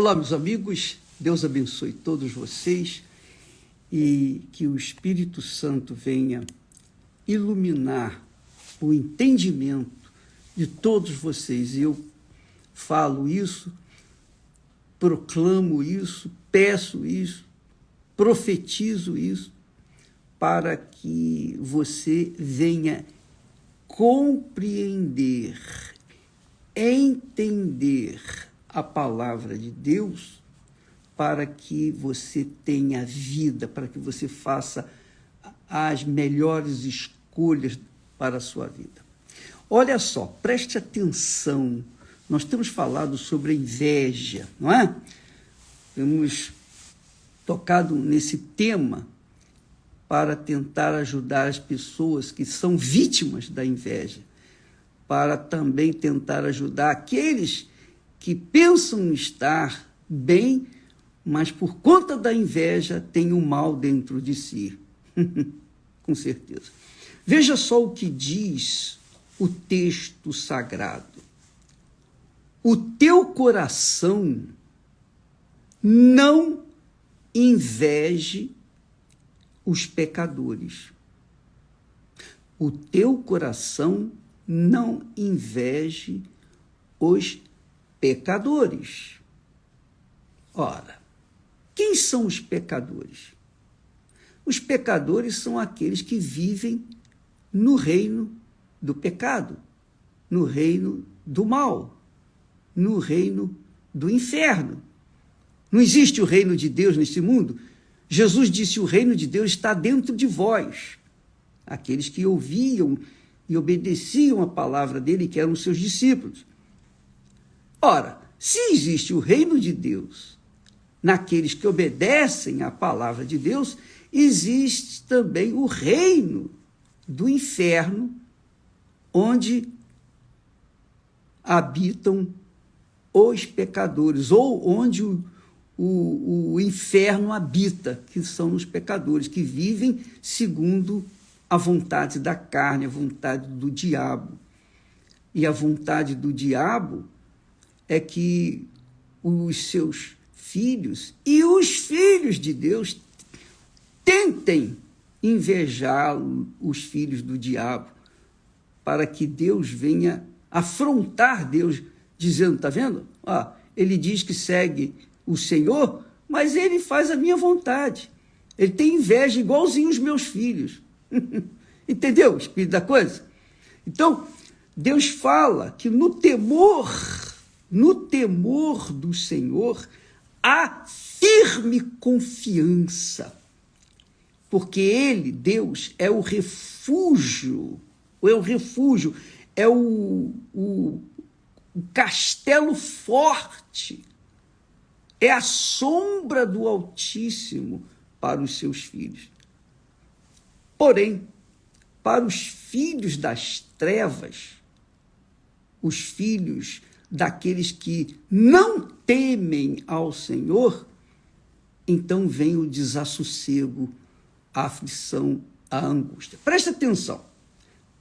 Olá, meus amigos, Deus abençoe todos vocês e que o Espírito Santo venha iluminar o entendimento de todos vocês. E eu falo isso, proclamo isso, peço isso, profetizo isso, para que você venha compreender, entender a palavra de Deus, para que você tenha vida, para que você faça as melhores escolhas para a sua vida. Olha só, preste atenção, nós temos falado sobre a inveja, não é? Temos tocado nesse tema para tentar ajudar as pessoas que são vítimas da inveja, para também tentar ajudar aqueles que pensam estar bem, mas por conta da inveja tem o mal dentro de si. Com certeza. Veja só o que diz o texto sagrado. O teu coração não inveje os pecadores. O teu coração não inveje os pecadores. Ora, quem são os pecadores? Os pecadores são aqueles que vivem no reino do pecado, no reino do mal, no reino do inferno. Não existe o reino de Deus neste mundo. Jesus disse: o reino de Deus está dentro de vós. Aqueles que ouviam e obedeciam a palavra dele, que eram seus discípulos. Ora, se existe o reino de Deus naqueles que obedecem à palavra de Deus, existe também o reino do inferno, onde habitam os pecadores, ou onde o inferno habita, que são os pecadores, que vivem segundo a vontade da carne, a vontade do diabo. E a vontade do diabo é que os seus filhos e os filhos de Deus tentem invejar os filhos do diabo, para que Deus venha afrontar Deus, dizendo: está vendo? Ele diz que segue o Senhor, mas ele faz a minha vontade. Ele tem inveja igualzinho os meus filhos. Entendeu o espírito da coisa? Então, Deus fala que no temor do Senhor há firme confiança, porque Ele, Deus, é o refúgio, é o castelo forte, é a sombra do Altíssimo para os seus filhos. Porém, para os filhos das trevas, os filhos daqueles que não temem ao Senhor, então vem o desassossego, a aflição, a angústia. Preste atenção,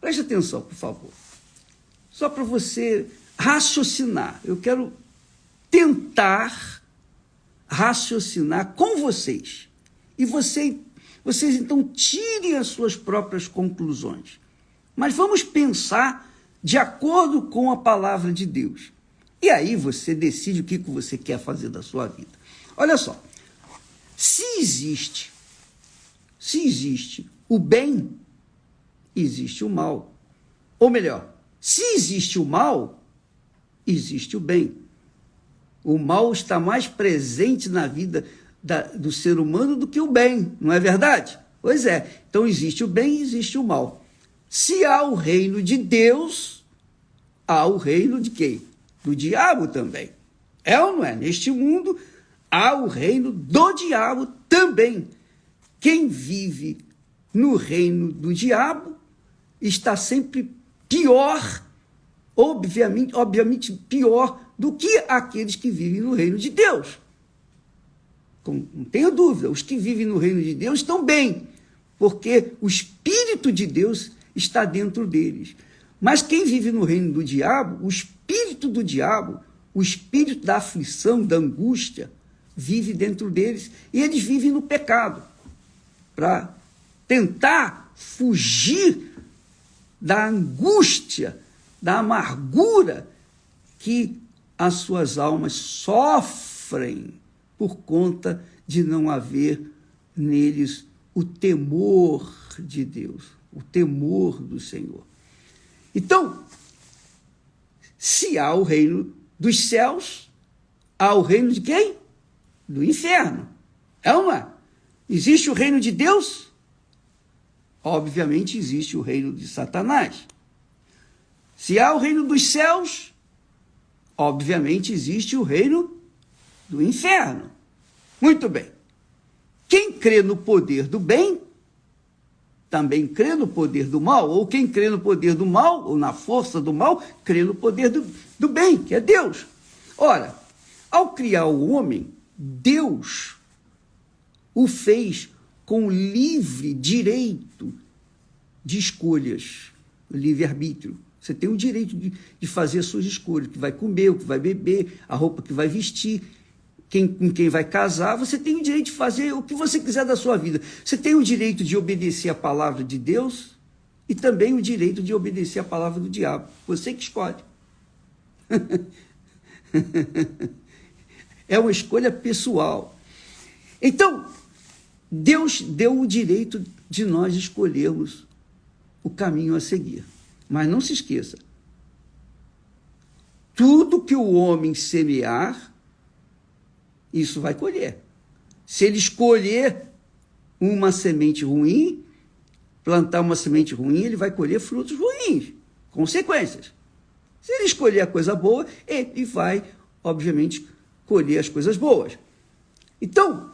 por favor. Só para você raciocinar. Eu quero tentar raciocinar com vocês. E vocês então tirem as suas próprias conclusões. Mas vamos pensar de acordo com a palavra de Deus. E aí você decide o que você quer fazer da sua vida. Olha só, se existe o bem, existe o mal. Ou melhor, se existe o mal, existe o bem. O mal está mais presente na vida do ser humano do que o bem, não é verdade? Pois é, então existe o bem e existe o mal. Se há o reino de Deus, há o reino de quem? Do diabo também. É ou não é? Neste mundo há o reino do diabo também. Quem vive no reino do diabo está sempre pior, obviamente pior do que aqueles que vivem no reino de Deus. Não tenho dúvida, os que vivem no reino de Deus estão bem, porque o Espírito de Deus está dentro deles. Mas quem vive no reino do diabo, o espírito do diabo o espírito da aflição, da angústia, vive dentro deles, e eles vivem no pecado, para tentar fugir da angústia, da amargura que as suas almas sofrem por conta de não haver neles o temor de Deus, o temor do Senhor. Então, se há o reino dos céus, há o reino de quem? Do inferno. É uma? Existe o reino de Deus? Obviamente existe o reino de Satanás. Se há o reino dos céus, obviamente existe o reino do inferno. Muito bem. Quem crê no poder do bem, também crê no poder do mal, ou quem crê no poder do mal, ou na força do mal, crê no poder do bem, que é Deus. Ora, ao criar o homem, Deus o fez com livre direito de escolhas, livre-arbítrio. Você tem o direito de fazer as suas escolhas, o que vai comer, o que vai beber, a roupa que vai vestir, com quem vai casar. Você tem o direito de fazer o que você quiser da sua vida. Você tem o direito de obedecer a palavra de Deus e também o direito de obedecer a palavra do diabo. Você que escolhe. É uma escolha pessoal. Então, Deus deu o direito de nós escolhermos o caminho a seguir. Mas não se esqueça, tudo que o homem semear, isso vai colher. Se ele escolher uma semente ruim, plantar uma semente ruim, ele vai colher frutos ruins, consequências. Se ele escolher a coisa boa, ele vai, obviamente, colher as coisas boas. Então,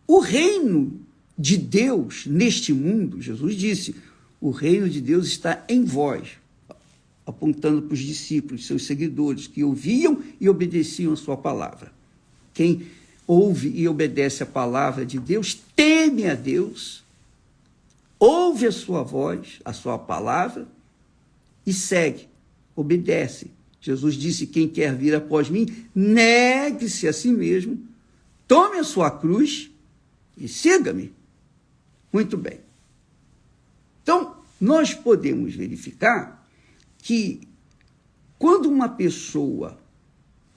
o reino de Deus neste mundo, Jesus disse, o reino de Deus está em vós, apontando para os discípulos, seus seguidores, que ouviam e obedeciam a sua palavra. Quem ouve e obedece a palavra de Deus, teme a Deus, ouve a sua voz, a sua palavra, e segue, obedece. Jesus disse, quem quer vir após mim, negue-se a si mesmo, tome a sua cruz e siga-me. Muito bem. Então, nós podemos verificar que quando uma pessoa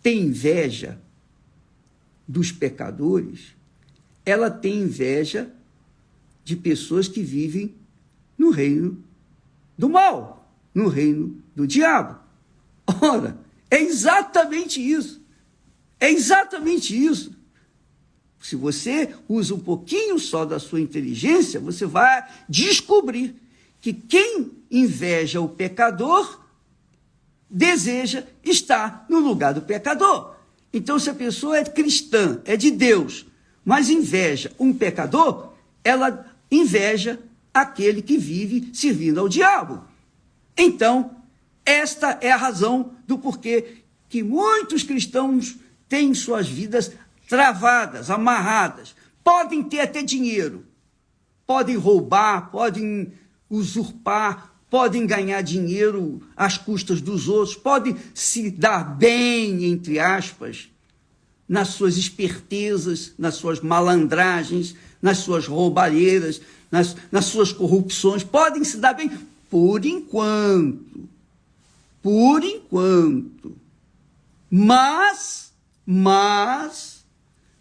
tem inveja dos pecadores, ela tem inveja de pessoas que vivem no reino do mal, no reino do diabo. Ora, é exatamente isso. É exatamente isso. Se você usa um pouquinho só da sua inteligência, você vai descobrir que quem inveja o pecador deseja estar no lugar do pecador. Então, se a pessoa é cristã, é de Deus, mas inveja um pecador, ela inveja aquele que vive servindo ao diabo. Então, esta é a razão do porquê que muitos cristãos têm suas vidas travadas, amarradas. Podem ter até dinheiro, podem roubar, podem usurpar, podem ganhar dinheiro às custas dos outros, podem se dar bem, entre aspas, nas suas espertezas, nas suas malandragens, nas suas roubalheiras, nas suas corrupções, podem se dar bem por enquanto. Por enquanto. Mas,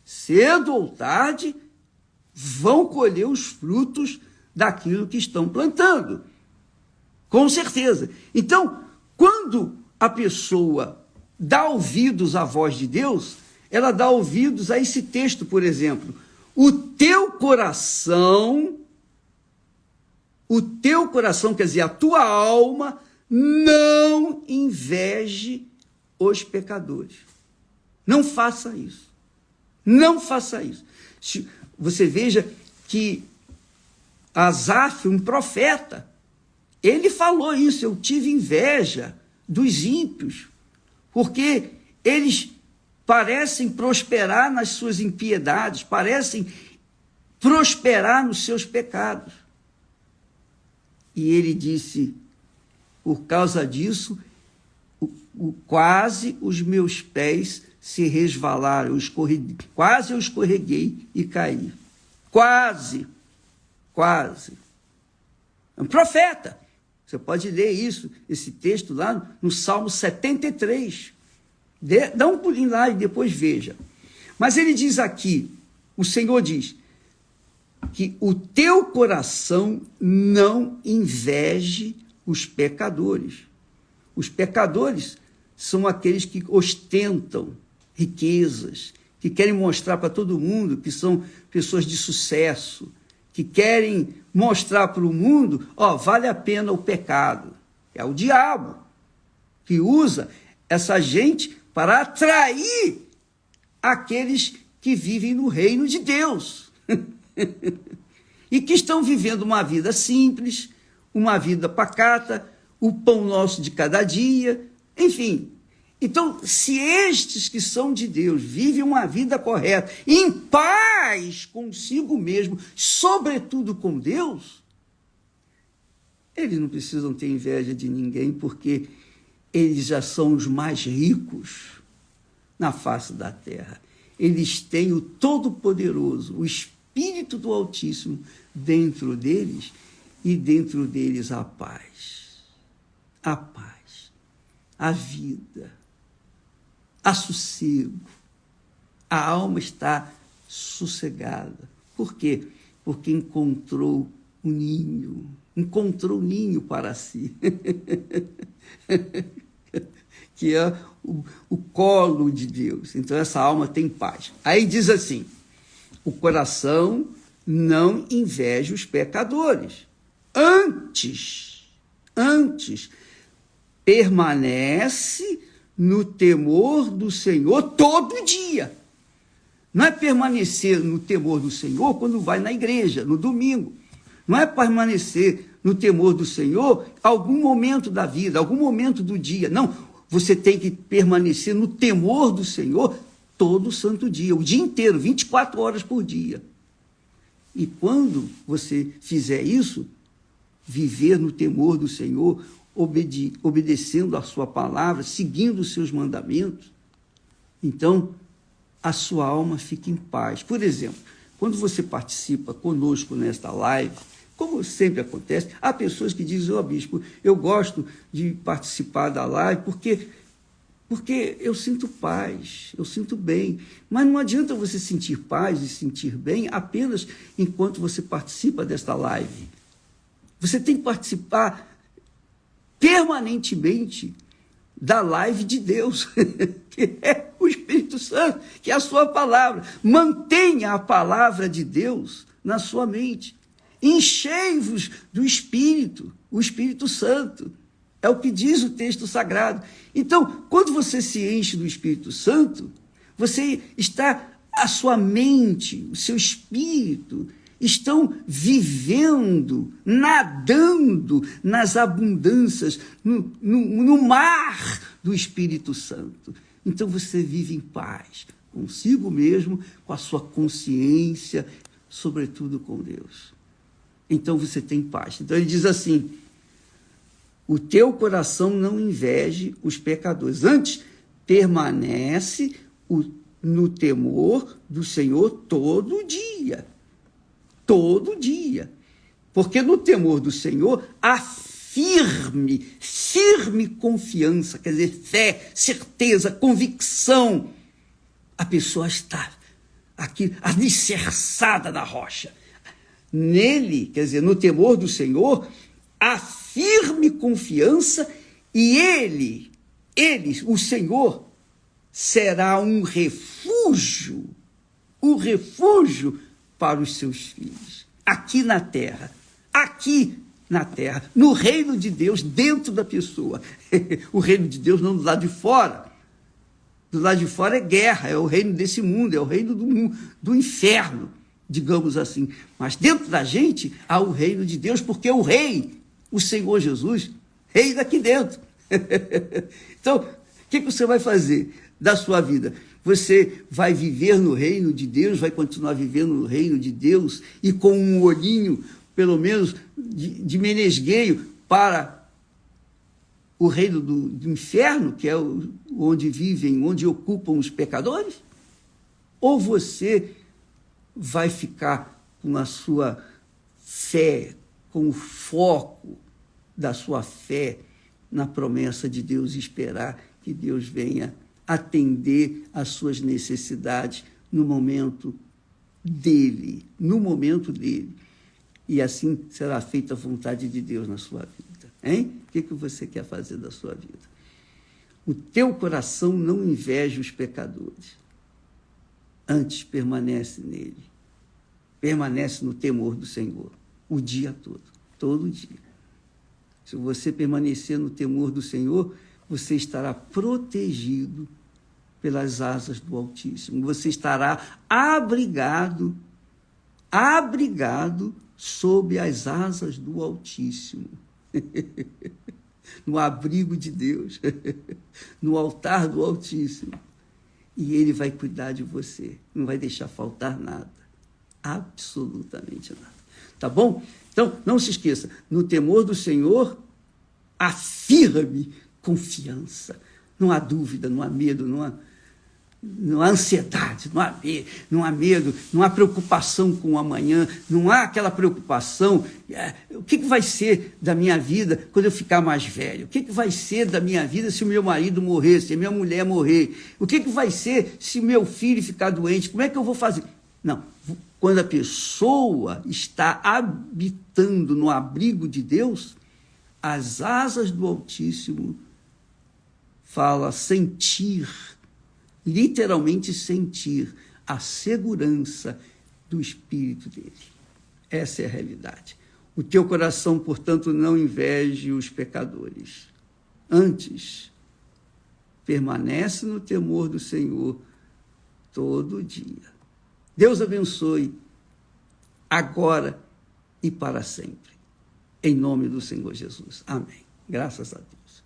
cedo ou tarde, vão colher os frutos daquilo que estão plantando. Com certeza. Então, quando a pessoa dá ouvidos à voz de Deus, ela dá ouvidos a esse texto, por exemplo. O teu coração, quer dizer, a tua alma, não inveje os pecadores. Não faça isso. Não faça isso. Você veja que Asaf, um profeta, ele falou isso, eu tive inveja dos ímpios, porque eles parecem prosperar nas suas impiedades, parecem prosperar nos seus pecados. E ele disse, por causa disso, quase os meus pés se resvalaram, quase eu escorreguei e caí. Quase. É um profeta. Você pode ler isso, esse texto lá no Salmo 73. Dá um pulinho lá e depois veja. Mas ele diz aqui, o Senhor diz, que o teu coração não inveje os pecadores. Os pecadores são aqueles que ostentam riquezas, que querem mostrar para todo mundo que são pessoas de sucesso, que querem mostrar para o mundo, vale a pena o pecado. É o diabo que usa essa gente para atrair aqueles que vivem no reino de Deus e que estão vivendo uma vida simples, uma vida pacata, o pão nosso de cada dia, enfim. Então, se estes que são de Deus vivem uma vida correta, em paz consigo mesmo, sobretudo com Deus, eles não precisam ter inveja de ninguém, porque eles já são os mais ricos na face da terra. Eles têm o Todo-Poderoso, o Espírito do Altíssimo dentro deles, e dentro deles a paz, a vida, a sossego. A alma está sossegada. Por quê? Porque encontrou um ninho para si, que é o colo de Deus. Então, essa alma tem paz. Aí diz assim, o coração não inveja os pecadores. Antes, permanece no temor do Senhor todo dia. Não é permanecer no temor do Senhor quando vai na igreja, no domingo. Não é permanecer no temor do Senhor algum momento da vida, algum momento do dia. Não, você tem que permanecer no temor do Senhor todo santo dia, o dia inteiro, 24 horas por dia. E quando você fizer isso, viver no temor do Senhor, obedecendo a sua palavra, seguindo os seus mandamentos, então a sua alma fica em paz. Por exemplo, quando você participa conosco nesta live, como sempre acontece, há pessoas que dizem, bispo, eu gosto de participar da live porque eu sinto paz, eu sinto bem. Mas não adianta você sentir paz e sentir bem apenas enquanto você participa desta live. Você tem que participar permanentemente da live de Deus, que é o Espírito Santo, que é a sua palavra. Mantenha a palavra de Deus na sua mente. Enchei-vos do Espírito, o Espírito Santo. É o que diz o texto sagrado. Então, quando você se enche do Espírito Santo, a sua mente, o seu espírito, estão vivendo, nadando nas abundâncias, no mar do Espírito Santo. Então você vive em paz, consigo mesmo, com a sua consciência, sobretudo com Deus. Então você tem paz. Então ele diz assim, o teu coração não inveje os pecadores, antes permanece no temor do Senhor todo dia. Todo dia. Porque no temor do Senhor há firme confiança, quer dizer, fé, certeza, convicção. A pessoa está aqui alicerçada na rocha. Nele, quer dizer, no temor do Senhor, há firme confiança e ele, o Senhor, será um refúgio para os seus filhos, aqui na terra, no reino de Deus, dentro da pessoa. O reino de Deus não do lado de fora. Do lado de fora é guerra, é o reino desse mundo, é o reino do inferno, digamos assim. Mas dentro da gente há o reino de Deus, porque o rei, o Senhor Jesus, reina aqui dentro. Então, o que você vai fazer da sua vida? Você vai viver no reino de Deus, vai continuar vivendo no reino de Deus e com um olhinho, pelo menos, de menesgueio para o reino do inferno, que é onde vivem, onde ocupam os pecadores? Ou você vai ficar com a sua fé, com o foco da sua fé na promessa de Deus e esperar que Deus venha atender às suas necessidades no momento dele, E assim será feita a vontade de Deus na sua vida. Hein? O que você quer fazer da sua vida? O teu coração não inveja os pecadores. Antes permanece nele. Permanece no temor do Senhor. O dia todo dia. Se você permanecer no temor do Senhor, você estará protegido pelas asas do Altíssimo. Você estará abrigado sob as asas do Altíssimo. No abrigo de Deus, no altar do Altíssimo. E Ele vai cuidar de você, não vai deixar faltar nada, absolutamente nada. Tá bom? Então, não se esqueça, no temor do Senhor, há firme confiança. Não há dúvida, não há medo, não há ansiedade, não há medo, não há preocupação com o amanhã, não há aquela preocupação, o que vai ser da minha vida quando eu ficar mais velho? O que vai ser da minha vida se o meu marido morrer, se a minha mulher morrer? O que vai ser se o meu filho ficar doente? Como é que eu vou fazer? Não, quando a pessoa está habitando no abrigo de Deus, as asas do Altíssimo fala sentir, literalmente sentir a segurança do Espírito dele. Essa é a realidade. O teu coração, portanto, não inveje os pecadores. Antes, permanece no temor do Senhor todo dia. Deus abençoe agora e para sempre. Em nome do Senhor Jesus. Amém. Graças a Deus.